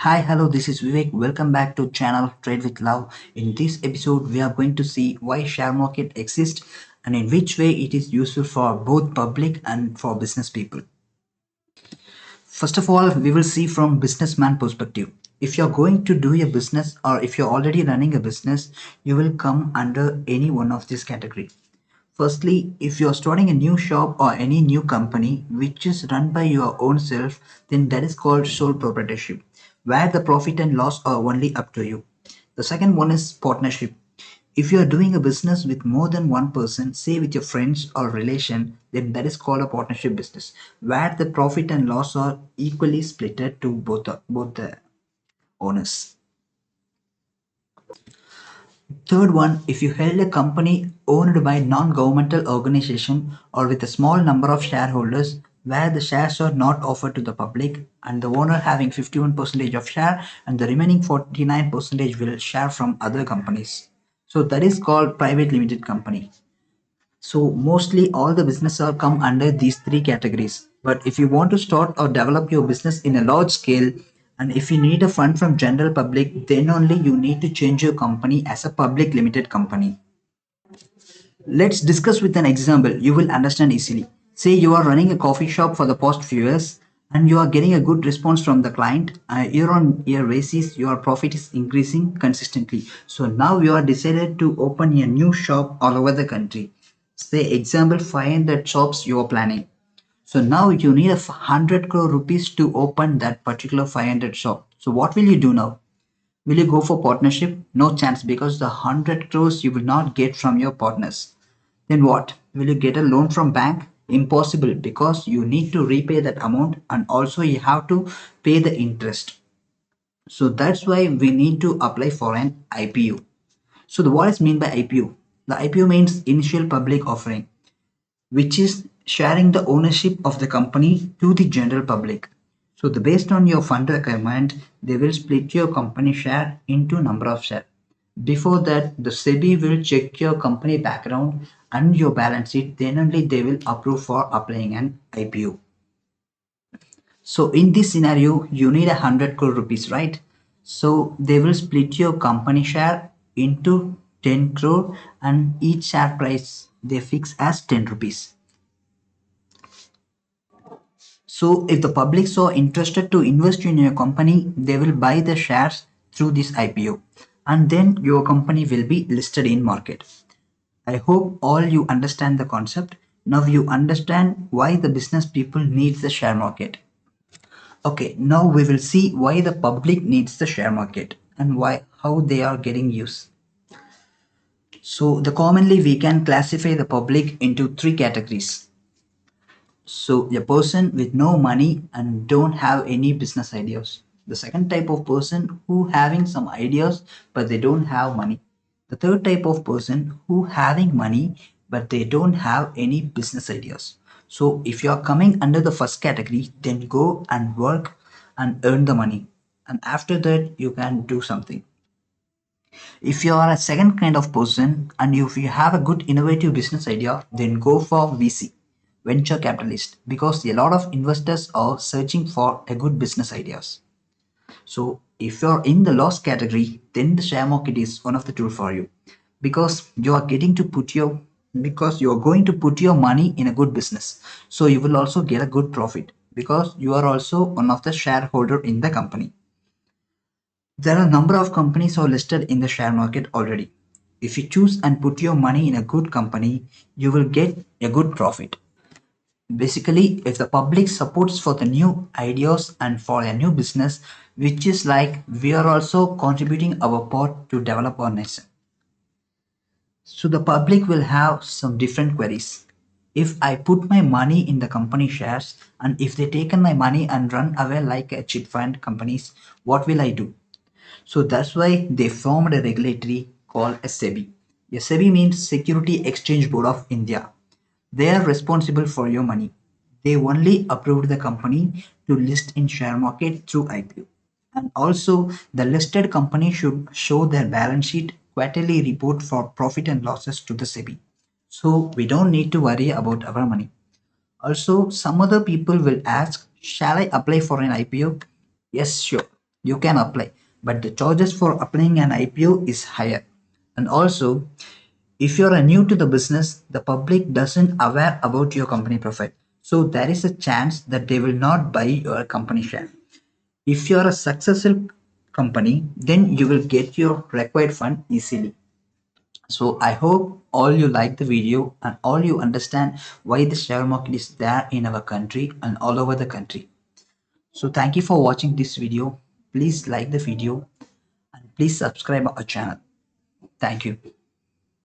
Hi, hello, this is Vivek. Welcome back to channel Trade with Love. In this episode, we are going to see why share market exists and in which way it is useful for both public and for business people. First of all, we will see from businessman perspective. If you're going to do a business or if you're already running a business, you will come under any one of this category. Firstly, if you're starting a new shop or any new company which is run by your own self, then that is called sole proprietorship, where the profit and loss are only up to you. The second one is partnership. If you are doing a business with more than one person, say with your friends or relation, then that is called a partnership business, where the profit and loss are equally splitted to both the owners. Third one, if you held a company owned by non-governmental organization or with a small number of shareholders where the shares are not offered to the public and the owner having 51% of share and the remaining 49% will share from other companies. So that is called private limited company. So mostly all the businesses are come under these three categories. But if you want to start or develop your business in a large scale, and if you need a fund from general public, then only you need to change your company as a public limited company. Let's discuss with an example you will understand easily. Say you are running a coffee shop for the past few years and you are getting a good response from the client. Year on year basis, your profit is increasing consistently. So now you are decided to open a new shop all over the country. Say example 500 shops you are planning. So now you need a 100 crore rupees to open that particular 500 shop. So what will you do now? Will you go for partnership? No chance because the 100 crores you will not get from your partners. Then what? Will you get a loan from bank? Impossible because you need to repay that amount and also you have to pay the interest. So that's why we need to apply for an IPO. So what is mean by IPO? The IPO means initial public offering, which is sharing the ownership of the company to the general public. So the based on your fund requirement, they will split your company share into number of share. Before that, the SEBI will check your company background and your balance sheet. Then only they will approve for applying an IPO. So in this scenario, you need 100 crore rupees, right? So they will split your company share into 10 crore and each share price they fix as 10 rupees. So if the publics are interested to invest in your company, they will buy the shares through this IPO and then your company will be listed in market. I hope all you understand the concept. Now you understand why the business people needs the share market. Okay, now we will see why the public needs the share market and why how they are getting used. So the commonly we can classify the public into three categories. So a person with no money and don't have any business ideas. The second type of person who having some ideas but they don't have money. The third type of person who having money but they don't have any business ideas. So if you are coming under the first category, then go and work and earn the money. And after that, you can do something. If you are a second kind of person and if you have a good innovative business idea, then go for VC, venture capitalist, because a lot of investors are searching for a good business ideas. So if you're in the loss category, then the share market is one of the tool for you because you are getting to put your because you are going to put your money in a good business. So you will also get a good profit because you are also one of the shareholder in the company. There are a number of companies are listed in the share market already. If you choose and put your money in a good company, you will get a good profit. Basically, if the public supports for the new ideas and for a new business, which is like we are also contributing our part to develop our nation. So the public will have some different queries. If I put my money in the company shares and if they taken my money and run away like a chit fund companies, what will I do? So that's why they formed a regulatory called a SEBI. A SEBI means Security Exchange Board of India. They are responsible for your money. They only approved the company to list in share market through IPO. And also the listed company should show their balance sheet quarterly report for profit and losses to the SEBI. So we don't need to worry about our money. Also, some other people will ask, shall I apply for an IPO? Yes, sure. you can apply, but the charges for applying an IPO is higher. And also, if you're a new to the business, the public doesn't aware about your company profile, so there is a chance that they will not buy your company share. If you're a successful company, then you will get your required fund easily. So I hope all you like the video and all you understand why the share market is there in our country and all over the country. So thank you for watching this video. Please like the video and please subscribe our channel. Thank you.